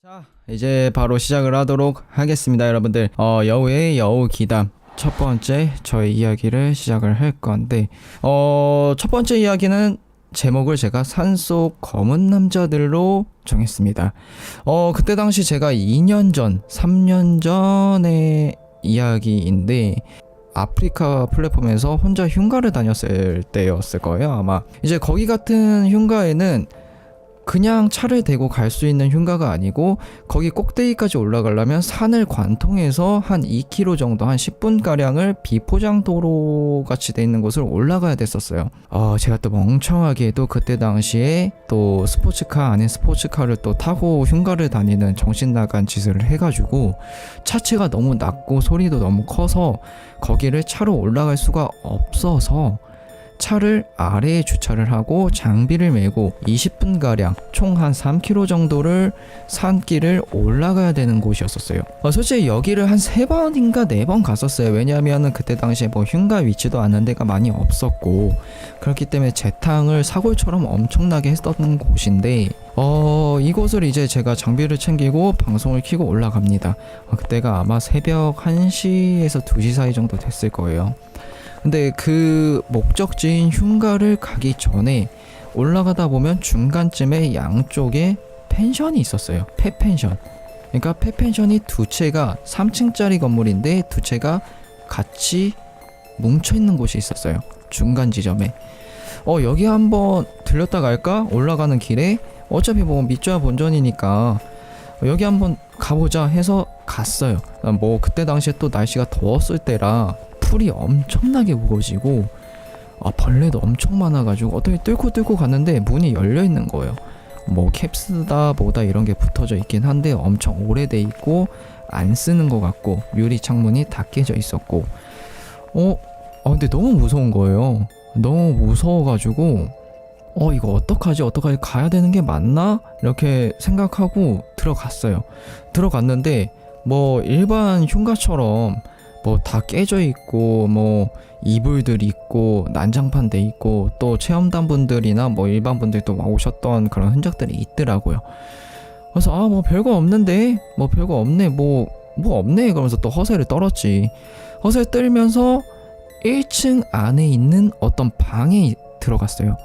자, 이제 바로 시작을 하도록 하겠습니다, 여러분들. 여우의 여우 기담 첫 번째 저의 이야기를 시작을 할 건데, 첫 번째 이야기는 제목을 제가 산속 검은 남자들로 정했습니다. 그때 당시 제가 2년 전, 3년 전의 이야기인데, 아프리카 플랫폼에서 혼자 흉가를 다녔을 때였을 거예요, 아마. 이제 거기 같은 흉가에는 그냥 차를 대고 갈 수 있는 흉가가 아니고, 거기 꼭대기까지 올라가려면 산을 관통해서 한 2km 정도, 한 10분가량을 비포장도로 같이 돼 있는 곳을 올라가야 됐었어요. 제가 또 멍청하게도 그때 당시에 또 스포츠카 아닌 스포츠카를 또 타고 흉가를 다니는 정신나간 짓을 해가지고, 차체가 너무 낮고 소리도 너무 커서 거기를 차로 올라갈 수가 없어서 차를 아래에 주차를 하고 장비를 메고 20분가량 총 한 3km 정도를 산길을 올라가야 되는 곳이었었어요. 솔직히 여기를 한 3번인가 4번 갔었어요. 왜냐하면 그때 당시에 뭐 흉가 위치도 아는 데가 많이 없었고, 그렇기 때문에 재탕을 사골처럼 엄청나게 했었던 곳인데, 이곳을 이제 제가 장비를 챙기고 방송을 켜고 올라갑니다. 그때가 아마 새벽 1시에서 2시 사이 정도 됐을 거예요. 근데 그 목적지인 흉가를 가기 전에 올라가다 보면 중간쯤에 양쪽에 펜션이 있었어요. 폐펜션. 그러니까 폐펜션이 두 채가 3층짜리 건물인데 두 채가 같이 뭉쳐있는 곳이 있었어요. 중간 지점에. 여기 한번 들렸다 갈까? 올라가는 길에 어차피 뭐 밑좌 본전이니까 여기 한번 가보자 해서 갔어요. 뭐 그때 당시에 또 날씨가 더웠을 때라 풀이 엄청나게 무거워지고, 벌레도 엄청 많아가지고 어떻게 뚫고 갔는데 문이 열려있는 거예요. 뭐 캡스다 뭐다 이런 게 붙어져 있긴 한데 엄청 오래돼 있고 안 쓰는 것 같고 유리 창문이 다 깨져 있었고, 근데 너무 무서운 거예요. 너무 무서워가지고 이거 어떡하지 가야 되는 게 맞나? 이렇게 생각하고 들어갔어요. 들어갔는데 뭐 일반 흉가처럼 뭐 다 깨져 있고, 뭐 이불들 있고 난장판 돼 있고, 또 체험단 분들이나 뭐 일반 분들도 오셨던 그런 흔적들이 있더라고요. 그래서 뭐 별거 없는데, 뭐 별거 없네, 뭐 없네 그러면서 또 허세를 떨었지. 허세 떨면서 1층 안에 있는 어떤 방에 들어갔어요.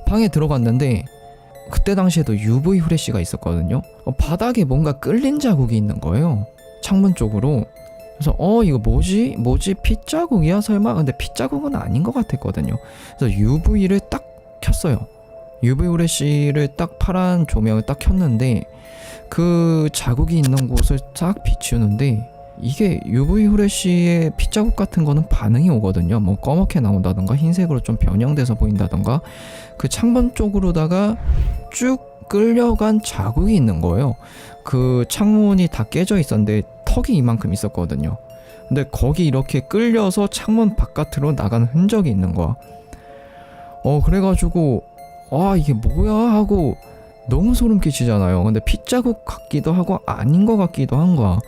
방에 들어갔는데 그때 당시에도 UV 후레쉬가 있었거든요. 바닥에 뭔가 끌린 자국이 있는 거예요, 창문 쪽으로. 그래서 이거 뭐지 핏자국이야 설마? 근데 핏자국은 아닌 것 같았거든요. 그래서 UV를 딱 켰어요. UV 후레쉬를 딱 파란 조명을 딱 켰는데 그 자국이 있는 곳을 싹 비추는데, 이게 UV 후레쉬의 핏자국 같은 거는 반응이 오거든요. 뭐 검게 나온다던가 흰색으로 좀 변형돼서 보인다던가, 그 창문 쪽으로다가 쭉 끌려간 자국이 있는 거예요. 그 창문이 다 깨져 있었는데 턱이 이만큼 있었거든요. 근데 거기 이렇게 끌려서 창문 바깥으로 나가는 흔적이 있는 거야. 그래가지고 이게 뭐야 하고 너무 소름 끼치잖아요. 근데 핏자국 같기도 하고 아닌 것 같기도 한 거야.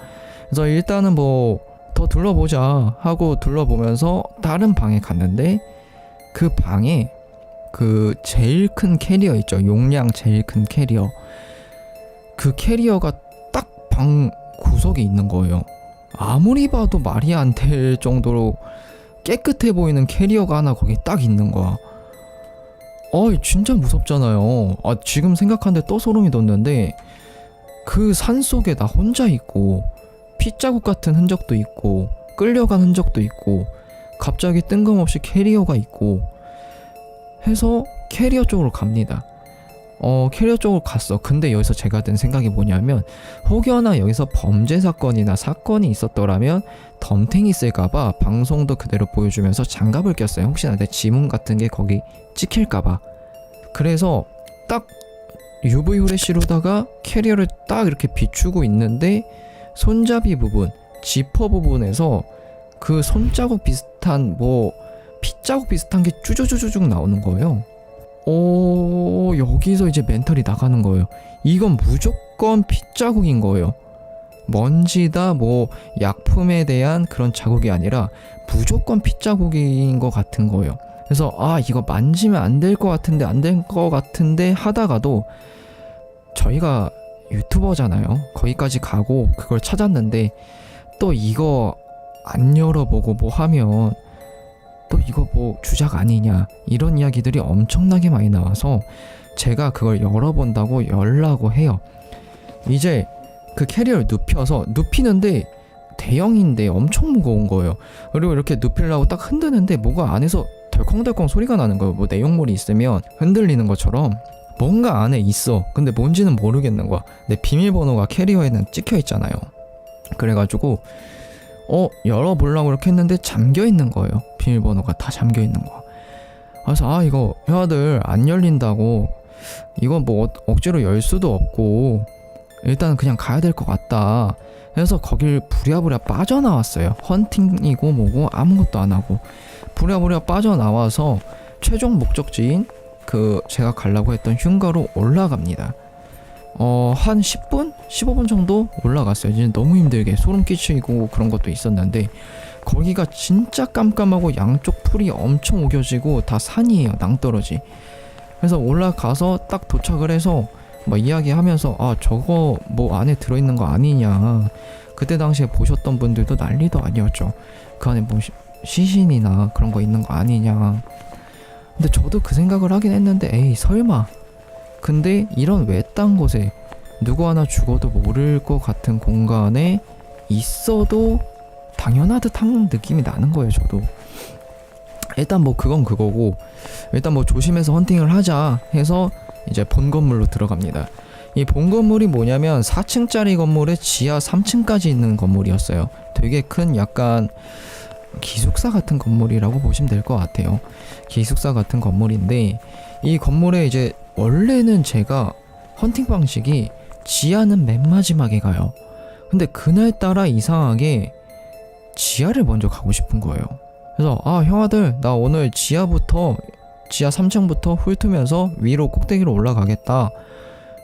그래서 일단은 뭐 더 둘러보자 하고 둘러보면서 다른 방에 갔는데, 그 방에 그 제일 큰 캐리어 있죠. 용량 제일 큰 캐리어. 그 캐리어가 딱 방 구석에 있는 거예요. 아무리 봐도 말이 안 될 정도로 깨끗해 보이는 캐리어가 하나 거기 딱 있는 거야. 진짜 무섭잖아요. 지금 생각하는데 또 소름이 돋는데, 그 산속에 나 혼자 있고 핏자국 같은 흔적도 있고 끌려간 흔적도 있고 갑자기 뜬금없이 캐리어가 있고 해서 캐리어 쪽으로 갑니다. 캐리어 쪽으로 갔어. 근데 여기서 제가 든 생각이 뭐냐면, 혹여나 여기서 범죄 사건이나 사건이 있었더라면 덤탱이 쓸까봐 방송도 그대로 보여주면서 장갑을 꼈어요. 혹시나 내 지문 같은 게 거기 찍힐까봐. 그래서 딱 UV 후레쉬로다가 캐리어를 딱 이렇게 비추고 있는데, 손잡이 부분, 지퍼 부분에서 그 손자국 비슷한 뭐 핏자국 비슷한 게 쭈쭈쭈쭈 나오는 거예요. 여기서 이제 멘탈이 나가는 거예요. 이건 무조건 핏자국인 거예요. 먼지다 뭐 약품에 대한 그런 자국이 아니라 무조건 핏자국인 것 같은 거예요. 그래서 이거 만지면 안 될 것 같은데 하다가도, 저희가 유튜버잖아요. 거기까지 가고 그걸 찾았는데 또 이거 안 열어보고 뭐 하면 또 이거 뭐 주작 아니냐 이런 이야기들이 엄청나게 많이 나와서 제가 그걸 열어본다고 열라고 해요. 이제 그 캐리어를 눕히는데 대형인데 엄청 무거운 거예요. 그리고 이렇게 눕히려고 딱 흔드는데 뭐가 안에서 덜컹덜컹 소리가 나는 거예요. 뭐 내용물이 있으면 흔들리는 것처럼 뭔가 안에 있어. 근데 뭔지는 모르겠는 거야. 내 비밀번호가 캐리어에는 찍혀 있잖아요. 그래가지고 열어보려고 이렇게 했는데 잠겨 있는 거예요. 비밀번호가 다 잠겨 있는 거야. 그래서 이거 형아들 안 열린다고, 이건 뭐 억지로 열 수도 없고 일단 그냥 가야 될 것 같다. 그래서 거길 부랴부랴 빠져나왔어요. 헌팅이고 뭐고 아무것도 안 하고 부랴부랴 빠져나와서 최종 목적지인 그 제가 가려고 했던 흉가로 올라갑니다. 한 10분? 15분 정도 올라갔어요. 이제 너무 힘들게 소름 끼치고 그런 것도 있었는데 거기가 진짜 깜깜하고 양쪽 풀이 엄청 우겨지고 다 산이에요. 낭떠러지. 그래서 올라가서 딱 도착을 해서 막 이야기하면서 저거 뭐 안에 들어있는 거 아니냐. 그때 당시에 보셨던 분들도 난리도 아니었죠. 그 안에 뭐 시신이나 그런 거 있는 거 아니냐. 근데 저도 그 생각을 하긴 했는데 에이 설마. 근데 이런 외딴 곳에 누구 하나 죽어도 모를 것 같은 공간에 있어도 당연하듯 한 느낌이 나는 거예요. 저도 일단 뭐 그건 그거고 일단 뭐 조심해서 헌팅을 하자 해서 이제 본 건물로 들어갑니다. 이 본 건물이 뭐냐면 4층짜리 건물에 지하 3층까지 있는 건물이었어요. 되게 큰 약간 기숙사 같은 건물이라고 보시면 될 것 같아요. 기숙사 같은 건물인데 이 건물에 이제 원래는 제가 헌팅 방식이 지하는 맨 마지막에 가요. 근데 그날따라 이상하게 지하를 먼저 가고 싶은 거예요. 그래서 형아들 나 오늘 지하 3층부터 훑으면서 위로 꼭대기로 올라가겠다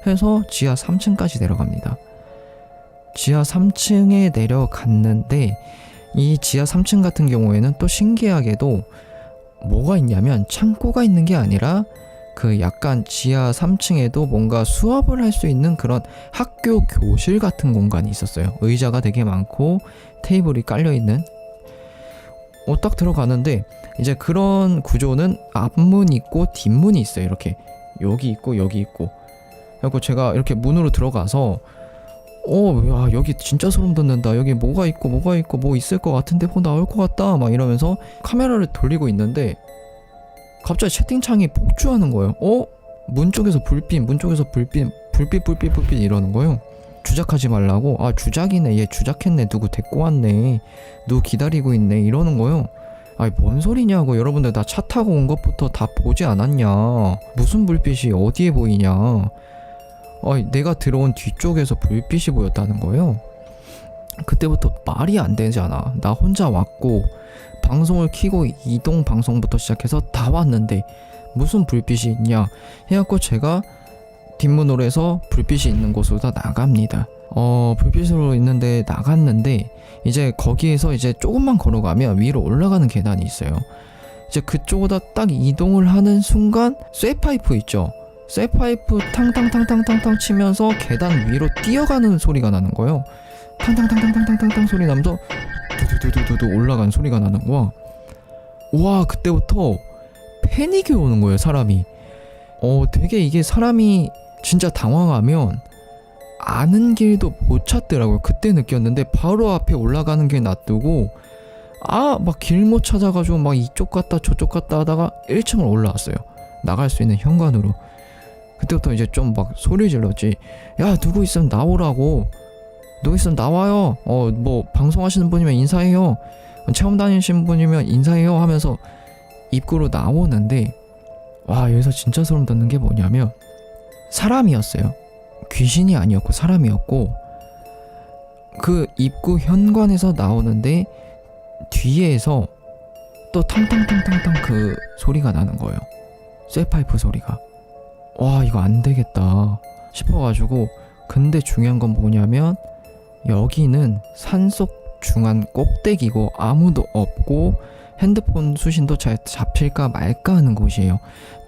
해서 지하 3층까지 내려갑니다. 지하 3층에 내려갔는데 이 지하 3층 같은 경우에는 또 신기하게도 뭐가 있냐면 창고가 있는 게 아니라 그 약간 지하 3층에도 뭔가 수업을 할 수 있는 그런 학교 교실 같은 공간이 있었어요. 의자가 되게 많고 테이블이 깔려있는. 딱 들어가는데 이제 그런 구조는 앞문 있고 뒷문이 있어요. 이렇게 여기 있고 여기 있고. 그리고 제가 이렇게 문으로 들어가서 야 여기 진짜 소름 돋는다. 여기 뭐가 있고 뭐 있을 것 같은데 나올 것 같다 막 이러면서 카메라를 돌리고 있는데 갑자기 채팅창이 폭주하는 거예요. 문 쪽에서 불빛 이러는 거예요. 주작하지 말라고. 주작이네, 얘 주작했네, 누구 데리고 왔네, 누구 기다리고 있네 이러는 거예요. 뭔 소리냐고. 여러분들 나 차 타고 온 것부터 다 보지 않았냐. 무슨 불빛이 어디에 보이냐. 내가 들어온 뒤쪽에서 불빛이 보였다는 거예요. 그때부터 말이 안 되잖아. 나 혼자 왔고 방송을 켜고 이동 방송부터 시작해서 다 왔는데 무슨 불빛이 있냐 해갖고 제가 뒷문으로 해서 불빛이 있는 곳으로 다 나갑니다. 불빛으로 있는데 나갔는데 이제 거기에서 이제 조금만 걸어가면 위로 올라가는 계단이 있어요. 이제 그쪽으로 딱 이동을 하는 순간 쇠파이프 있죠. 쇠파이프 탕탕탕탕탕탕 치면서 계단 위로 뛰어가는 소리가 나는 거예요. 탕탕탕탕탕탕탕 소리 나면서 두두두두두 올라가는 소리가 나는 거야. 와, 그때부터 패닉이 오는 거예요, 사람이. 되게 이게 사람이 진짜 당황하면 아는 길도 못 찾더라고요. 그때 느꼈는데 바로 앞에 올라가는 길 놔두고 막 길 못 찾아가지고 막 이쪽 갔다 저쪽 갔다 하다가 1층을 올라왔어요. 나갈 수 있는 현관으로. 그때부터 이제 좀 막 소리 질렀지. 야, 누구 있으면 나오라고. 누구 있으면 나와요. 뭐 방송하시는 분이면 인사해요. 체험 다니시는 분이면 인사해요 하면서 입구로 나오는데 와, 여기서 진짜 소름 돋는 게 뭐냐면 사람이었어요. 귀신이 아니었고 사람이었고 그 입구 현관에서 나오는데 뒤에서 또 탕탕탕탕탕 그 소리가 나는 거예요. 쇠파이프 소리가. 와, 이거 안 되겠다 싶어가지고. 근데 중요한 건 뭐냐면 여기는 산속 중앙 꼭대기고 아무도 없고 핸드폰 수신도 잘 잡힐까 말까 하는 곳이에요.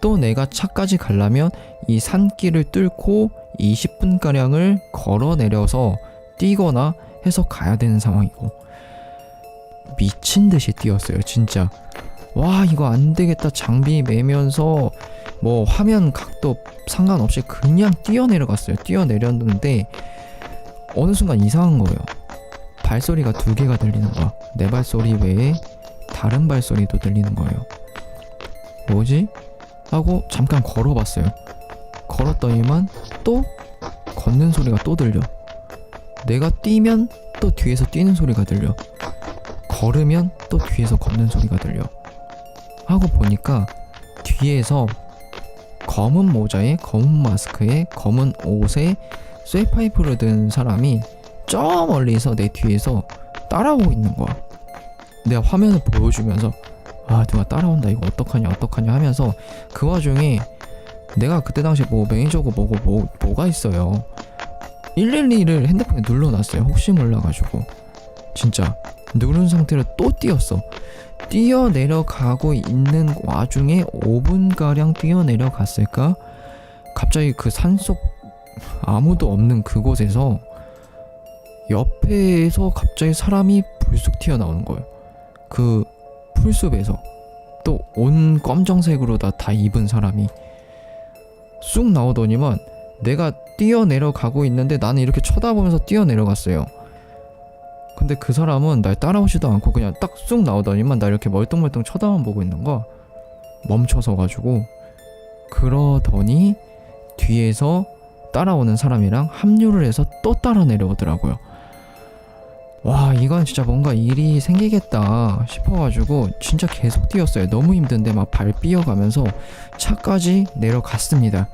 또 내가 차까지 가려면 이 산길을 뚫고 20분가량을 걸어 내려서 뛰거나 해서 가야 되는 상황이고, 미친 듯이 뛰었어요 진짜. 와 이거 안 되겠다, 장비 매면서 뭐 화면 각도 상관없이 그냥 뛰어내려갔어요. 뛰어내렸는데 어느 순간 이상한 거예요. 발소리가 2개가 들리는 거야. 내 발소리 외에 다른 발소리도 들리는 거예요. 뭐지? 하고 잠깐 걸어봤어요. 걸었더니만 또 걷는 소리가 또 들려. 내가 뛰면 또 뒤에서 뛰는 소리가 들려. 걸으면 또 뒤에서 걷는 소리가 들려. 하고 보니까 뒤에서 검은 모자에 검은 마스크에 검은 옷에 쇠파이프를 든 사람이 저 멀리서 내 뒤에서 따라오고 있는 거야. 내가 화면을 보여주면서 아 누가 따라온다, 이거 어떡하냐 하면서, 그 와중에 내가 그때 당시에 뭐 매니저고 뭐가 있어요. 112를 핸드폰에 눌러놨어요. 혹시 몰라가지고. 진짜 누른 상태로 또 뛰었어. 뛰어내려가고 있는 와중에 5분가량 뛰어내려갔을까? 갑자기 그 산속 아무도 없는 그곳에서 옆에서 갑자기 사람이 불쑥 튀어나오는 거예요. 그 풀숲에서 또 온 검정색으로 다 입은 사람이 쑥 나오더니만 내가 뛰어내려가고 있는데 나는 이렇게 쳐다보면서 뛰어내려갔어요. 근데 그 사람은 날 따라오지도 않고 그냥 딱 쑥 나오더니만 나 이렇게 멀뚱멀뚱 쳐다만 보고 있는 거야. 멈춰서 가지고. 그러더니 뒤에서 따라오는 사람이랑 합류를 해서 또 따라 내려오더라고요. 와 이건 진짜 뭔가 일이 생기겠다 싶어가지고 진짜 계속 뛰었어요. 너무 힘든데 막 발 삐어가면서 차까지 내려갔습니다.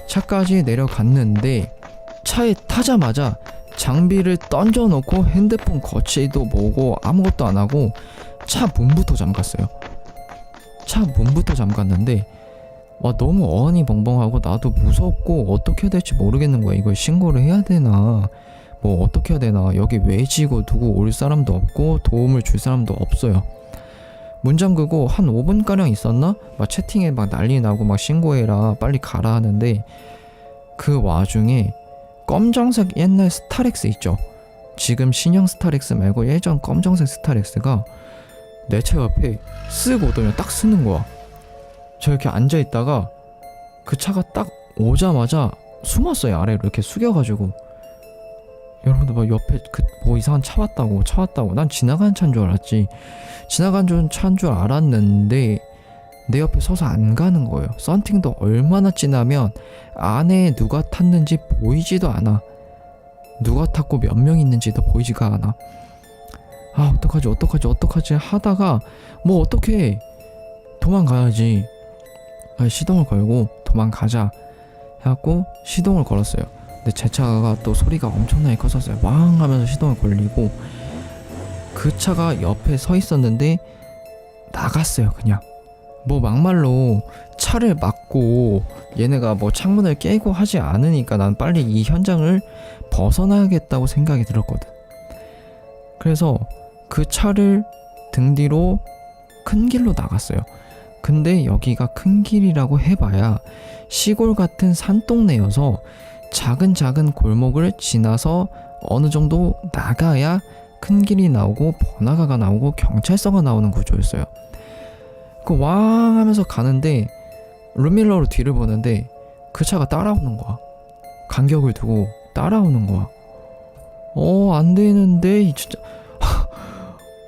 차까지 내려갔는데 차에 타자마자 장비를 던져놓고 핸드폰 거치도 보고 아무것도 안 하고 차 문부터 잠갔어요. 차 문부터 잠갔는데 와 너무 어안이 벙벙하고 나도 무섭고 어떻게 해야 될지 모르겠는 거야. 이걸 신고를 해야 되나 뭐 어떻게 해야 되나. 여기 외지고 누구 올 사람도 없고 도움을 줄 사람도 없어요. 문 잠그고 한 5분가량 있었나? 막 채팅에 막 난리 나고 막 신고해라 빨리 가라 하는데, 그 와중에 검정색 옛날 스타렉스 있죠? 지금 신형 스타렉스 말고 예전 검정색 스타렉스가 내 차 옆에 쓱 오더니 딱 쓰는 거야. 저 이렇게 앉아있다가 그 차가 딱 오자마자 숨었어요. 아래로 이렇게 숙여가지고. 여러분들 막 옆에 뭐 이상한 차 왔다고 난 지나가는 차인 줄 알았지. 지나가는 차인 줄 알았는데 내 옆에 서서 안 가는 거예요. 썬팅도 얼마나 진하면 안에 누가 탔는지 보이지도 않아. 누가 탔고 몇 명 있는지도 보이지가 않아. 아 어떡하지 하다가 뭐 어떡해 도망가야지. 시동을 걸고 도망가자 해갖고 시동을 걸었어요. 근데 제 차가 또 소리가 엄청나게 컸었어요. 왕 하면서 시동을 걸리고 그 차가 옆에 서 있었는데 나갔어요. 그냥 뭐 막말로 차를 막고 얘네가 뭐 창문을 깨고 하지 않으니까 난 빨리 이 현장을 벗어나야겠다고 생각이 들었거든. 그래서 그 차를 등 뒤로 큰 길로 나갔어요. 근데 여기가 큰 길이라고 해봐야 시골 같은 산동네여서 작은 골목을 지나서 어느 정도 나가야 큰 길이 나오고 번화가가 나오고 경찰서가 나오는 구조였어요. 그 왕 하면서 가는데 룸밀러로 뒤를 보는데 그 차가 따라오는 거야. 간격을 두고 따라오는 거야. 안 되는데 진짜.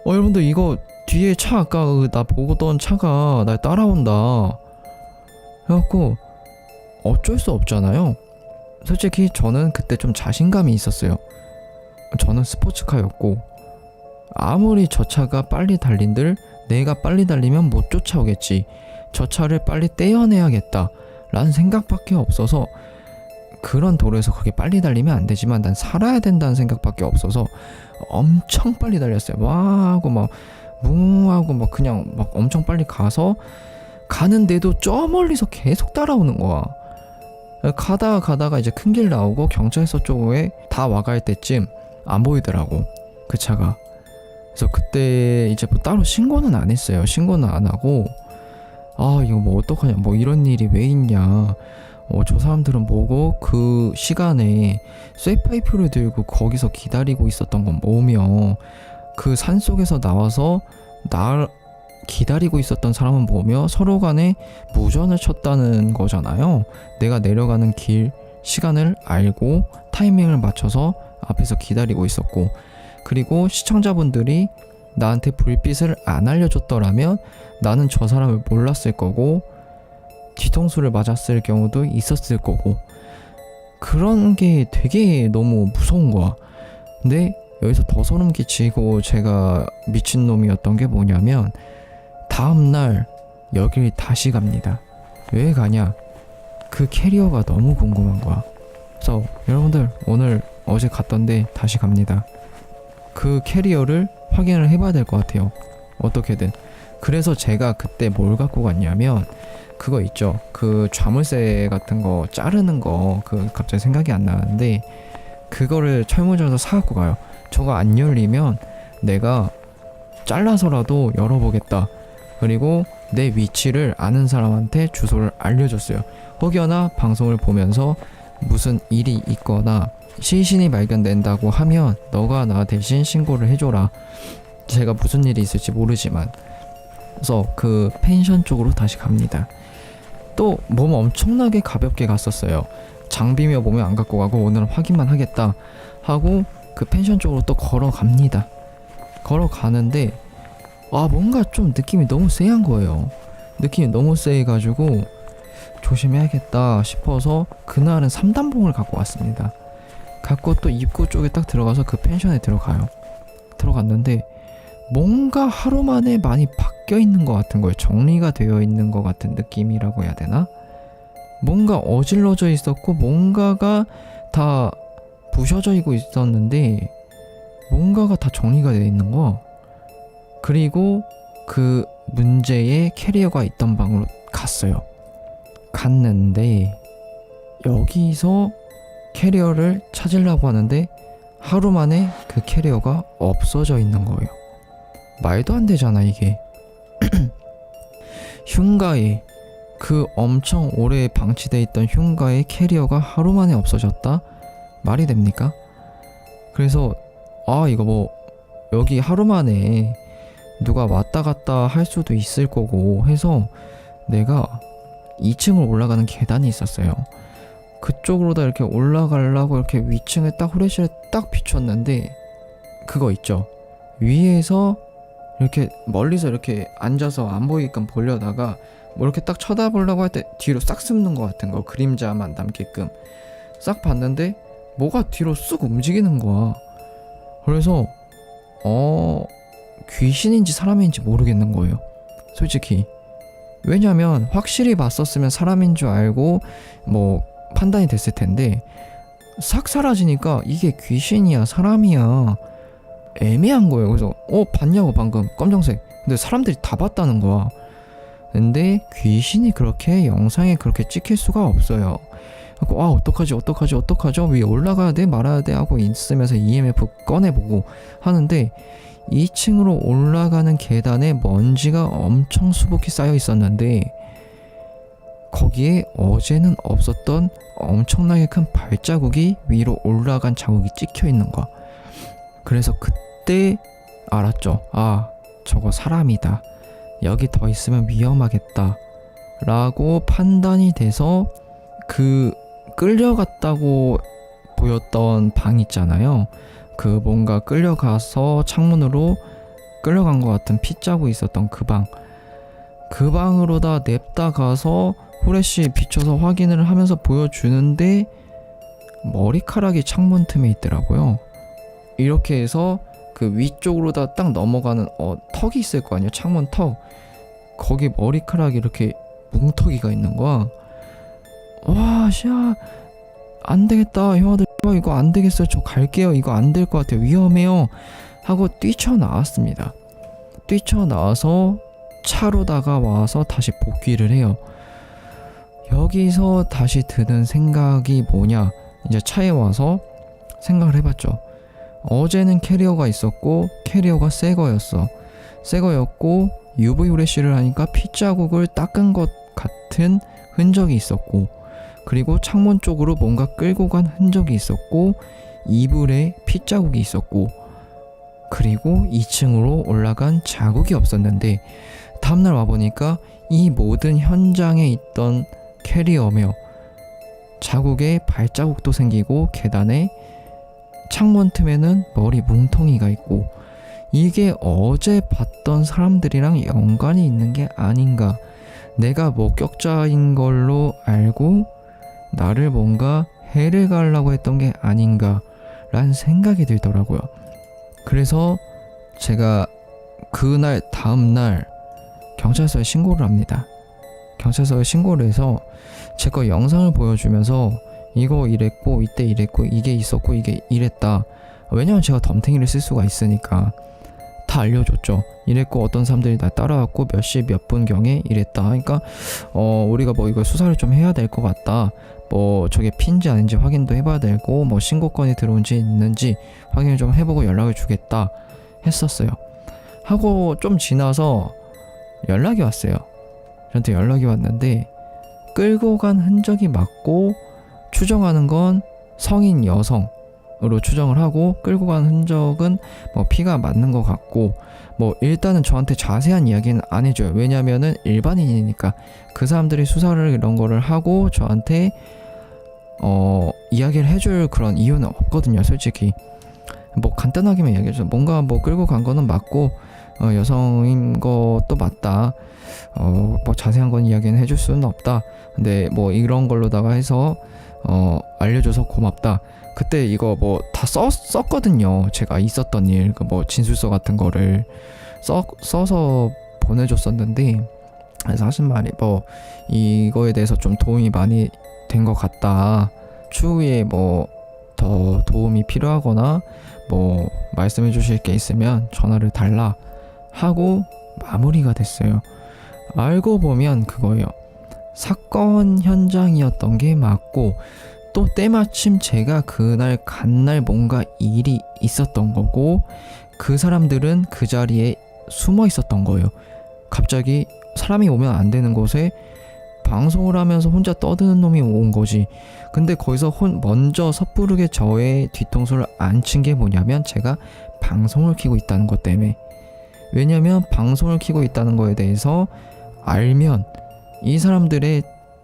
여러분들 이거 뒤에 차 아까 나 보던 차가 날 따라온다. 그래갖고 어쩔 수 없잖아요. 솔직히 저는 그때 좀 자신감이 있었어요. 저는 스포츠카였고 아무리 저 차가 빨리 달린들 내가 빨리 달리면 못 쫓아오겠지. 저 차를 빨리 떼어내야겠다 라는 생각밖에 없어서, 그런 도로에서 그렇게 빨리 달리면 안 되지만 난 살아야 된다는 생각밖에 없어서 엄청 빨리 달렸어요. 와 하고 막 뭉하고 막 그냥 막 엄청 빨리 가서 가는데도 저 멀리서 계속 따라오는 거야. 가다가 이제 큰 길 나오고 경찰서 쪽에 다 와갈 때쯤 안 보이더라고 그 차가. 그래서 그때 이제 뭐 따로 신고는 안 했어요. 신고는 안 하고 이거 뭐 어떡하냐 뭐 이런 일이 왜 있냐 저 사람들은 뭐고 그 시간에 쇠파이프를 들고 거기서 기다리고 있었던 건 뭐며 그 산속에서 나와서 날 기다리고 있었던 사람은 뭐며 서로 간에 무전을 쳤다는 거잖아요. 내가 내려가는 길 시간을 알고 타이밍을 맞춰서 앞에서 기다리고 있었고, 그리고 시청자분들이 나한테 불빛을 안 알려줬더라면 나는 저 사람을 몰랐을 거고 뒤통수를 맞았을 경우도 있었을 거고, 그런 게 되게 너무 무서운 거야. 근데 여기서 더 소름 끼치고 제가 미친놈이었던 게 뭐냐면, 다음날 여길 다시 갑니다. 왜 가냐? 그 캐리어가 너무 궁금한 거야. 그래서 여러분들 오늘 어제 갔던데 다시 갑니다. 그 캐리어를 확인을 해봐야 될 것 같아요. 어떻게든. 그래서 제가 그때 뭘 갖고 갔냐면 그거 있죠. 그 좌물쇠 같은 거 자르는 거, 그 갑자기 생각이 안 나는데 그거를 철물점에서 사갖고 가요. 저거 안 열리면 내가 잘라서라도 열어보겠다. 그리고 내 위치를 아는 사람한테 주소를 알려줬어요. 혹여나 방송을 보면서 무슨 일이 있거나 시신이 발견된다고 하면 너가 나 대신 신고를 해줘라. 제가 무슨 일이 있을지 모르지만. 그래서 그 펜션 쪽으로 다시 갑니다. 또 몸 엄청나게 가볍게 갔었어요. 장비며 보면 안 갖고 가고 오늘은 확인만 하겠다 하고 그 펜션 쪽으로 또 걸어갑니다. 걸어가는데 뭔가 좀 느낌이 너무 쎄한 거예요. 느낌이 너무 쎄해가지고 조심해야겠다 싶어서 그날은 3단봉을 갖고 왔습니다. 갖고 또 입구 쪽에 딱 들어가서 그 펜션에 들어가요. 들어갔는데 뭔가 하루 만에 많이 바뀌어 있는 것 같은 거예요. 정리가 되어 있는 것 같은 느낌이라고 해야 되나? 뭔가 어질러져 있었고 뭔가가 다 부셔져 있었는데 뭔가가 다 정리가 되어 있는 거. 그리고 그 문제의 캐리어가 있던 방으로 갔어요. 갔는데 여기서 캐리어를 찾으려고 하는데 하루 만에 그 캐리어가 없어져 있는 거예요. 말도 안 되잖아 이게. 흉가에, 그 엄청 오래 방치돼 있던 흉가의 캐리어가 하루 만에 없어졌다? 말이 됩니까? 그래서 이거 뭐 여기 하루 만에 누가 왔다 갔다 할 수도 있을 거고 해서 내가 2층을 올라가는 계단이 있었어요. 그쪽으로 다 이렇게 올라가려고 이렇게 위층에 딱 후레쉬를 딱 비췄는데 그거 있죠. 위에서 이렇게 멀리서 이렇게 앉아서 안 보이게끔 보려다가 뭐 이렇게 딱 쳐다보려고 할 때 뒤로 싹 숨는 것 같은 거, 그림자만 남게끔 싹 봤는데 뭐가 뒤로 쑥 움직이는 거야. 그래서 귀신인지 사람인지 모르겠는 거예요, 솔직히. 왜냐면 확실히 봤었으면 사람인 줄 알고 뭐 판단이 됐을 텐데 싹 사라지니까 이게 귀신이야 사람이야 애매한 거예요. 그래서 봤냐고 방금 검정색. 근데 사람들이 다 봤다는 거야. 근데 귀신이 그렇게 영상에 그렇게 찍힐 수가 없어요. 어떡하죠 위에 올라가야 돼 말아야 돼 하고 있으면서 EMF 꺼내보고 하는데 2층으로 올라가는 계단에 먼지가 엄청 수북히 쌓여 있었는데 거기에 어제는 없었던 엄청나게 큰 발자국이 위로 올라간 자국이 찍혀 있는 거야. 그래서 그때 알았죠. 저거 사람이다. 여기 더 있으면 위험하겠다 라고 판단이 돼서 그 끌려갔다고 보였던 방 있잖아요. 그 뭔가 끌려가서 창문으로 끌려간 것 같은 핏자국이 있었던 그 방. 그 방으로다 냅다 가서 후레쉬 비춰서 확인을 하면서 보여주는데 머리카락이 창문 틈에 있더라고요. 이렇게 해서 그 위쪽으로다 딱 넘어가는 턱이 있을 거 아니에요. 창문 턱. 거기 머리카락이 이렇게 뭉텅이가 있는 거야. 안 되겠다 형아들, 이거 안 되겠어요. 저 갈게요. 이거 안 될 것 같아요. 위험해요 하고 뛰쳐나왔습니다. 뛰쳐나와서 차로다가 와서 다시 복귀를 해요. 여기서 다시 드는 생각이 뭐냐, 이제 차에 와서 생각을 해봤죠. 어제는 캐리어가 있었고 캐리어가 새 거였고 UV 후레쉬를 하니까 핏자국을 닦은 것 같은 흔적이 있었고, 그리고 창문 쪽으로 뭔가 끌고 간 흔적이 있었고 이불에 핏자국이 있었고 그리고 2층으로 올라간 자국이 없었는데 다음날 와보니까 이 모든 현장에 있던 캐리어며 자국에 발자국도 생기고 계단에 창문 틈에는 머리 뭉텅이가 있고 이게 어제 봤던 사람들이랑 연관이 있는 게 아닌가, 내가 목격자인 걸로 알고 나를 뭔가 해를 가려고 했던 게 아닌가 라는 생각이 들더라고요. 그래서 제가 그날 다음날 경찰서에 신고를 합니다. 경찰서에 신고를 해서 제 거 영상을 보여주면서 이거 이랬고 이때 이랬고 이게 있었고 이게 이랬다. 왜냐면 제가 덤탱이를 쓸 수가 있으니까 다 알려줬죠. 이랬고 어떤 사람들이 날 따라왔고 몇 시 몇 분경에 이랬다. 그러니까 우리가 뭐 이거 수사를 좀 해야 될 것 같다. 뭐 저게 핀지 아닌지 확인도 해봐야 되고 뭐 신고건이 들어온지 있는지 확인을 좀 해보고 연락을 주겠다 했었어요. 하고 좀 지나서 연락이 왔어요. 저한테 연락이 왔는데 끌고 간 흔적이 맞고 추정하는 건 성인 여성으로 추정을 하고 끌고 간 흔적은 뭐 피가 맞는 것 같고 뭐 일단은 저한테 자세한 이야기는 안 해줘요. 왜냐면은 일반인이니까 그 사람들이 수사를 이런 거를 하고 저한테 이야기를 해줄 그런 이유는 없거든요. 솔직히 뭐 간단하게만 이야기해서 뭔가 뭐 끌고 간 거는 맞고 여성인 것도 맞다. 뭐 자세한 건 이야기는 해줄 수는 없다. 근데 뭐 이런 걸로다가 해서 알려줘서 고맙다. 그때 이거 뭐 다 썼거든요. 제가 있었던 일, 그 뭐 진술서 같은 거를 써서 보내줬었는데 사실 말이 뭐 이거에 대해서 좀 도움이 많이 된 것 같다. 추후에 뭐 더 도움이 필요하거나 뭐 말씀해 주실 게 있으면 전화를 달라 하고 마무리가 됐어요. 알고 보면 그거예요. 사건 현장이었던 게 맞고 또 때마침 제가 그날 간 날 뭔가 일이 있었던 거고 그 사람들은 그 자리에 숨어 있었던 거예요. 갑자기 사람이 오면 안 되는 곳에 방송을 하면서 혼자 떠드는 놈이 온 거지. 근데 거기서 먼저 섣부르게 저의 뒤통수를 안 친 게 뭐냐면 제가 방송을 켜고 있다는 것 때문에. 왜냐면 방송을 켜고 있다는 거에 대해서 알면 이 사람들의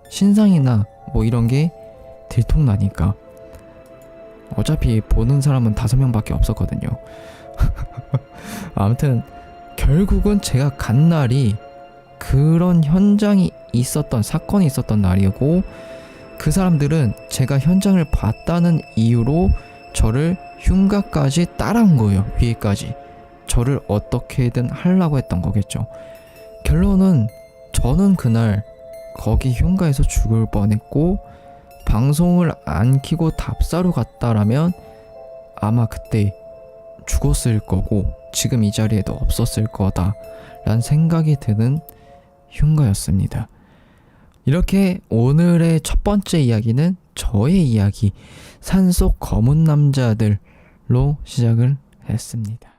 신상이나 뭐 이런 게 들통나니까. 어차피 보는 사람은 5명밖에 없었거든요. 아무튼 결국은 제가 간 날이 그런 현장이 있었던 사건이 있었던 날이고 그 사람들은 제가 현장을 봤다는 이유로 저를 흉가까지 따라온 거예요. 위에까지 저를 어떻게든 하려고 했던 거겠죠. 결론은 저는 그날 거기 흉가에서 죽을 뻔했고 방송을 안 켜고 답사로 갔다라면 아마 그때 죽었을 거고 지금 이 자리에도 없었을 거다 라는 생각이 드는 흉가였습니다. 이렇게 오늘의 첫 번째 이야기는 저의 이야기 산속 검은 남자들로 시작을 했습니다.